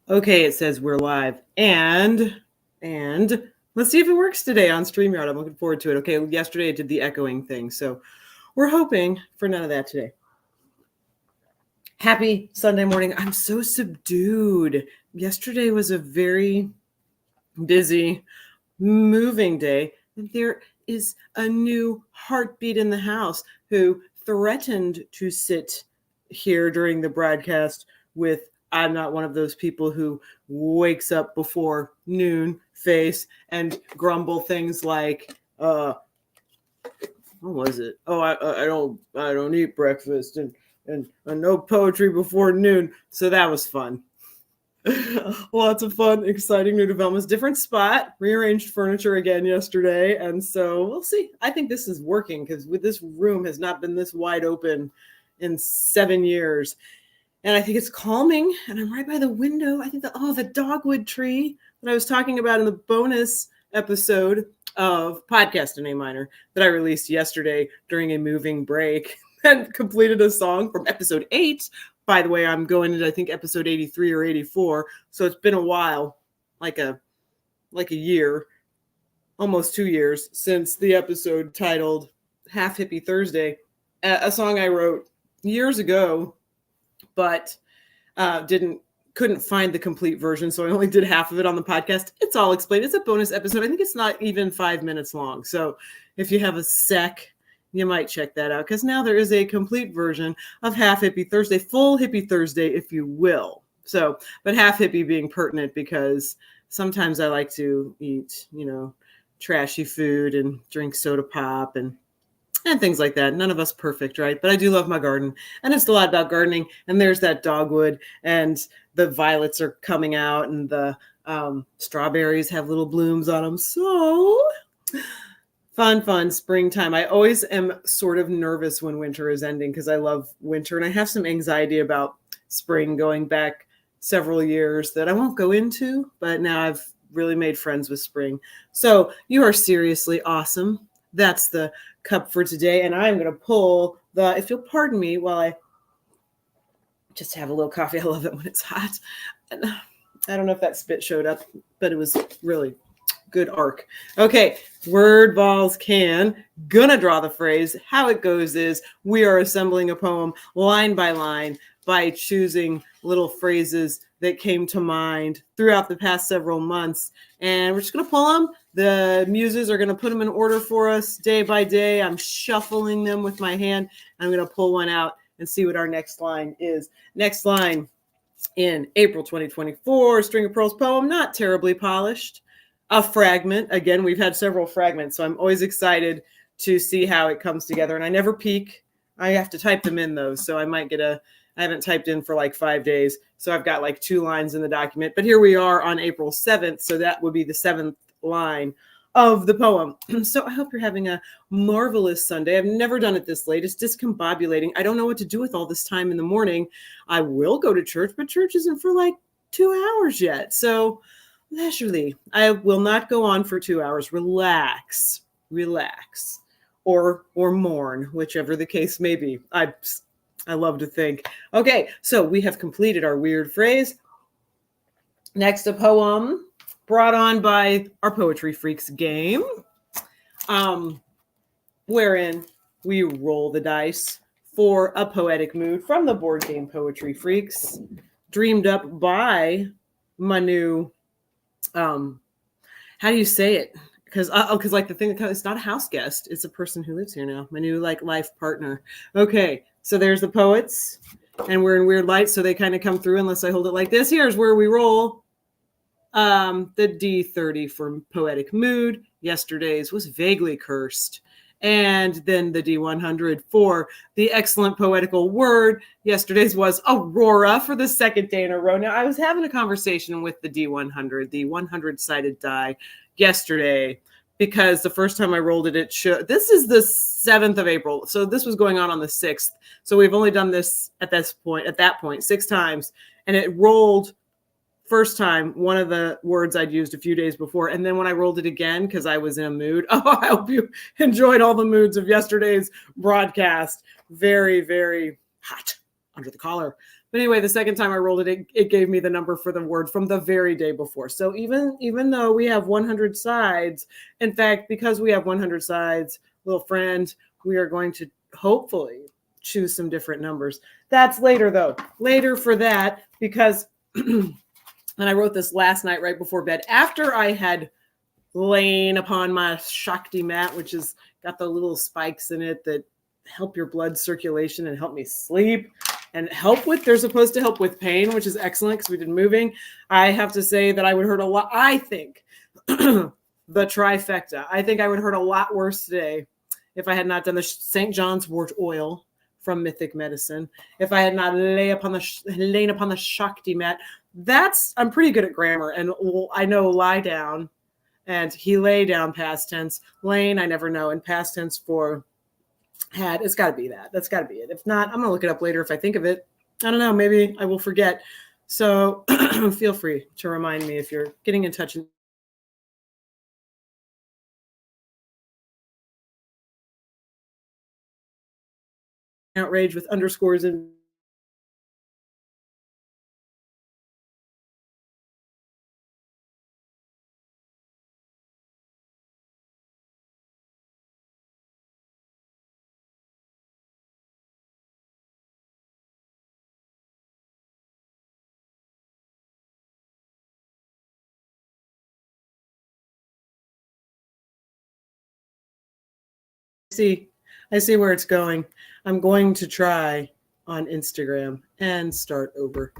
Okay, it says we're live. And let's see if it works today on StreamYard. I'm looking forward to it. Okay, yesterday I did the echoing thing, so we're hoping for none of that today. Happy Sunday morning. I'm so subdued. Yesterday was a very busy, moving day. And there is a new heartbeat in the house who threatened to sit here during the broadcast with I'm not one of those people who wakes up before noon face and grumble things like, what was it? Oh, I don't eat breakfast and no poetry before noon. So that was fun. Lots of fun, exciting new developments. Different spot, rearranged furniture again yesterday. And so we'll see. I think this is working because this room has not been this wide open in 7 years. And I think it's calming. And I'm right by the window. I think the dogwood tree that I was talking about in the bonus episode of Podcast in A Minor that I released yesterday during a moving break and completed a song from episode 8. By the way, I'm going into, I think, episode 83 or 84. So it's been a while, like a year, almost 2 years since the episode titled Half Hippie Thursday, a song I wrote years ago, but couldn't find the complete version. So I only did half of it on the podcast. It's all explained. It's a bonus episode. I think it's not even 5 minutes long. So if you have a sec, you might check that out because now there is a complete version of Half Hippie Thursday, full Hippie Thursday, if you will. So, but half hippie being pertinent because sometimes I like to eat, trashy food and drink soda pop and things like that. None of us perfect, right? But I do love my garden and it's a lot about gardening. And there's that dogwood and the violets are coming out and the strawberries have little blooms on them. So fun springtime. I always am sort of nervous when winter is ending because I love winter and I have some anxiety about spring going back several years that I won't go into, but now I've really made friends with spring. So you are seriously awesome. That's the cup for today. And I'm going to pull if you'll pardon me while I just have a little coffee. I love it when it's hot. And I don't know if that spit showed up, but it was really good arc. Okay, word balls gonna draw the phrase. How it goes is we are assembling a poem line by line by choosing little phrases that came to mind throughout the past several months. And we're just gonna pull them. The muses are gonna put them in order for us day by day. I'm shuffling them with my hand. I'm gonna pull one out and see what our next line is. Next line in April 2024, String of Pearls poem, not terribly polished. A fragment. Again, we've had several fragments, so I'm always excited to see how it comes together. And I never peek. I have to type them in, though, so I might get I haven't typed in for like 5 days, so I've got like 2 lines in the document. But here we are on April 7th, so that would be the 7th line of the poem. So I hope you're having a marvelous Sunday. I've never done it this late. It's discombobulating. I don't know what to do with all this time in the morning. I will go to church, but church isn't for like 2 hours yet, so leisurely. I will not go on for 2 hours. Relax, or mourn, whichever the case may be. I love to think. Okay, so we have completed our weird phrase. Next, a poem brought on by our Poetry Freaks game, wherein we roll the dice for a poetic mood from the board game Poetry Freaks, dreamed up by my new how do you say it? Because like the thing that it's not a house guest, it's a person who lives here now. My new life partner. Okay, so there's the poets, and we're in weird light, so they kind of come through unless I hold it like this. Here's where we roll the D30 for poetic mood. Yesterday's was vaguely cursed. And then the D100 for the excellent poetical word. Yesterday's was Aurora for the second day in a row. Now, I was having a conversation with the D100, the 100-sided die, yesterday, because the first time I rolled it, this is the 7th of April. So this was going on the 6th. So we've only done this at that point, 6 times. And it rolled first time, one of the words I'd used a few days before. And then when I rolled it again, because I was in a mood, I hope you enjoyed all the moods of yesterday's broadcast. Very, very hot under the collar. But anyway, the second time I rolled it, it gave me the number for the word from the very day before. So even though we have 100 sides, in fact, because we have 100 sides, little friend, we are going to hopefully choose some different numbers. That's later though. Later for that, because and I wrote this last night right before bed after I had lain upon my Shakti mat, which has got the little spikes in it that help your blood circulation and help me sleep and they're supposed to help with pain, which is excellent because we did moving. I have to say that I would hurt a lot. I think the trifecta, I think I would hurt a lot worse today if I had not done the St. John's wort oil from Mythic Medicine. If I had not lain upon the Shakti mat, I'm pretty good at grammar. And I know lie down and he lay down past tense. Lane, I never know. And past tense for had, it's got to be that. That's got to be it. If not, I'm going to look it up later if I think of it. I don't know. Maybe I will forget. So feel free to remind me if you're getting in touch. Outrage with underscores and I see where it's going. I'm going to try on Instagram and start over.